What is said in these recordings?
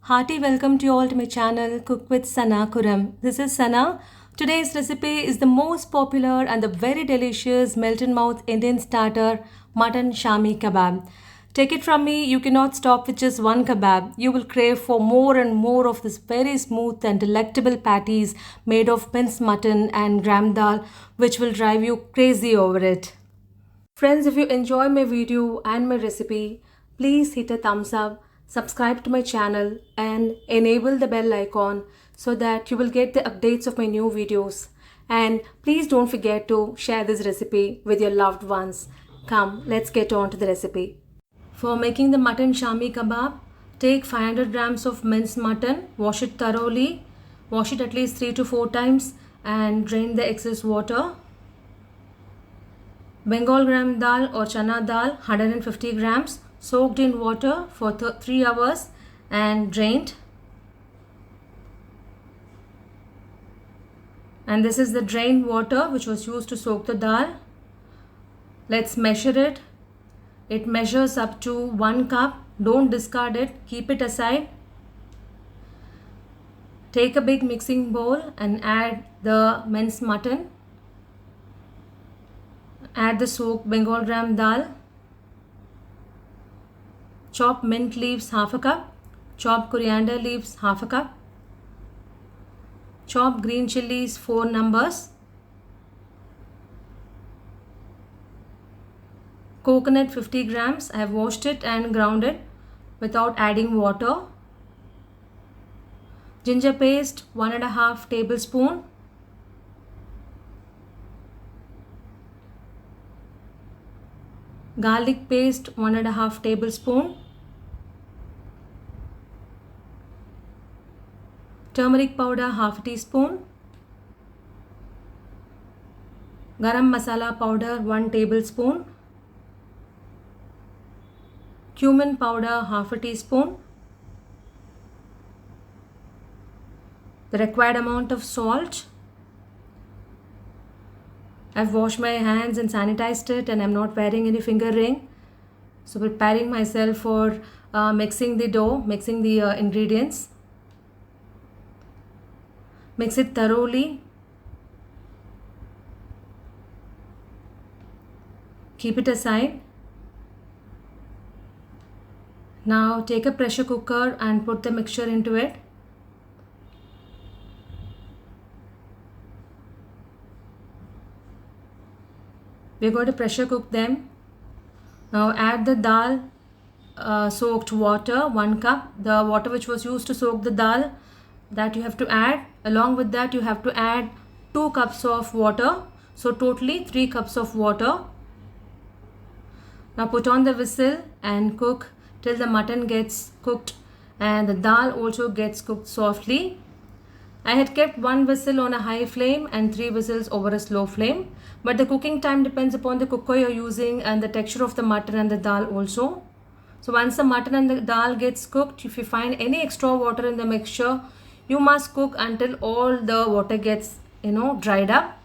Hearty welcome to you all to my channel Cook with Sana Kuram. This is Sana. Today's recipe is the most popular and the very delicious melt-in-mouth Indian starter mutton shami kebab. Take it from me, you cannot stop with just one kebab. You will crave for more and more of this very smooth and delectable patties made of minced mutton and gram dal, which will drive you crazy over it. Friends, if you enjoy my video and my recipe, please hit a thumbs up, subscribe to my channel and enable the bell icon so that you will get the updates of my new videos. And please don't forget to share this recipe with your loved ones. Come, let's get on to the recipe. For making the mutton shami kebab, take 500 grams of minced mutton, wash it thoroughly, wash it at least 3 to 4 times and drain the excess water. Bengal gram dal or chana dal 150 grams soaked in water for 3 hours and drained. And this is the drained water which was used to soak the dal. Let's measure it. It measures up to 1 cup. Don't discard it. Keep it aside. Take a big mixing bowl and add the minced mutton. Add the soaked Bengal gram dal. Chop mint leaves half a cup. Chop coriander leaves half a cup. Chop green chilies 4 numbers. Coconut 50 grams. I have washed it and ground it without adding water. Ginger paste 1.5 tablespoon. Garlic paste 1.5 tablespoon. Turmeric powder half teaspoon. Garam masala powder 1 tablespoon. Cumin powder half a teaspoon. The required amount of salt. I've washed my hands and sanitized it and I'm not wearing any finger ring. So preparing myself for mixing the dough, mixing the ingredients. Mix it thoroughly. Keep it aside. Now take a pressure cooker and put the mixture into it. We're going to pressure cook them. Now add the dal soaked water 1 cup. The water which was used to soak the dal, that you have to add. Along with that you have to add 2 cups of water. So totally 3 cups of water. Now put on the whistle and cook till the mutton gets cooked and the dal also gets cooked softly. I had kept 1 whistle on a high flame and 3 whistles over a slow flame. But the cooking time depends upon the cooker you're using and the texture of the mutton and the dal also. So once the mutton and the dal gets cooked, if you find any extra water in the mixture, you must cook until all the water gets dried up.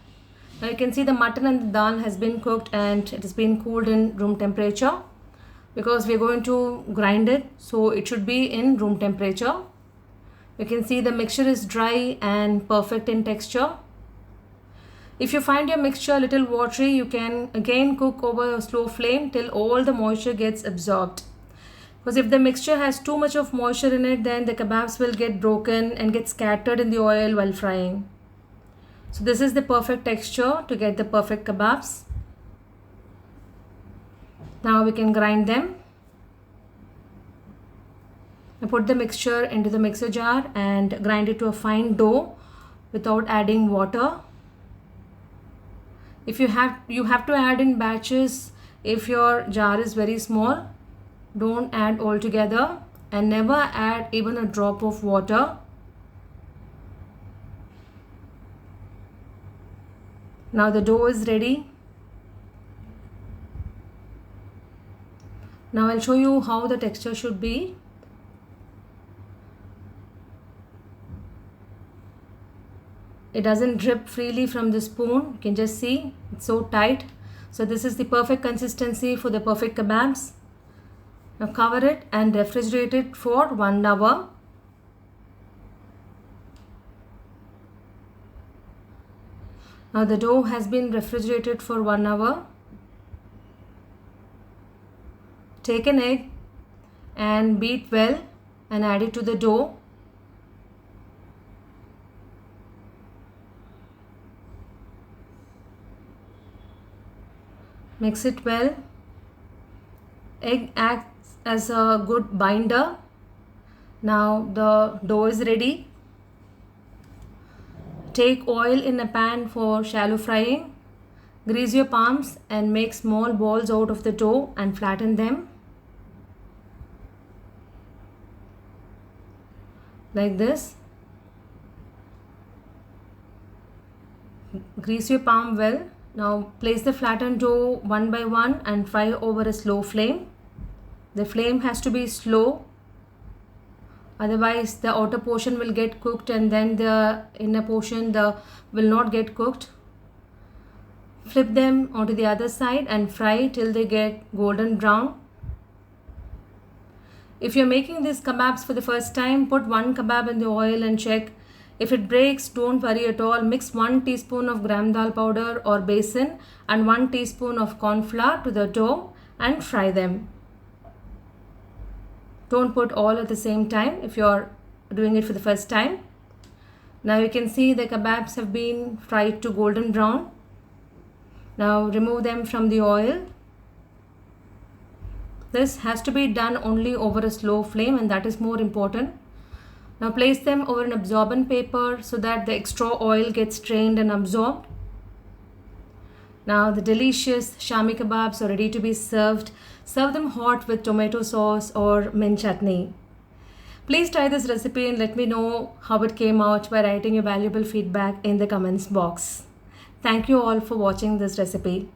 Now you can see the mutton and the dal has been cooked and it has been cooled in room temperature because we're going to grind it, so it should be in room temperature. You can see the mixture is dry and perfect in texture. If you find your mixture a little watery, you can again cook over a slow flame till all the moisture gets absorbed. Because if the mixture has too much of moisture in it, then the kebabs will get broken and get scattered in the oil while frying. So this is the perfect texture to get the perfect kebabs. Now we can grind them. I put the mixture into the mixer jar and grind it to a fine dough without adding water. If you have to add in batches if your jar is very small. Don't add all together and never add even a drop of water. Now the dough is ready. Now I'll show you how the texture should be. It doesn't drip freely from the spoon. You can just see it's so tight. So this is the perfect consistency for the perfect kebabs. Now cover it and refrigerate it for 1 hour. Now the dough has been refrigerated for 1 hour. Take an egg and beat well and add it to the dough. Mix it well. Egg acts as a good binder. Now the dough is ready. Take oil in a pan for shallow frying. Grease your palms and make small balls out of the dough and flatten them. Like this. Grease your palm well. Now place the flattened dough one by one and fry over a slow flame. The flame has to be slow, otherwise the outer portion will get cooked and then the inner portion will not get cooked. Flip them onto the other side and fry till they get golden brown. If you're making these kebabs for the first time, put one kebab in the oil and check. If it breaks, don't worry at all. Mix 1 teaspoon of gram dal powder or besan and 1 teaspoon of corn flour to the dough and fry them. Don't put all at the same time if you're doing it for the first time. Now you can see the kebabs have been fried to golden brown. Now remove them from the oil. This has to be done only over a slow flame, and that is more important. Now place them over an absorbent paper so that the extra oil gets drained and absorbed. Now the delicious Shami kebabs are ready to be served. Serve them hot with tomato sauce or mint chutney. Please try this recipe and let me know how it came out by writing your valuable feedback in the comments box. Thank you all for watching this recipe.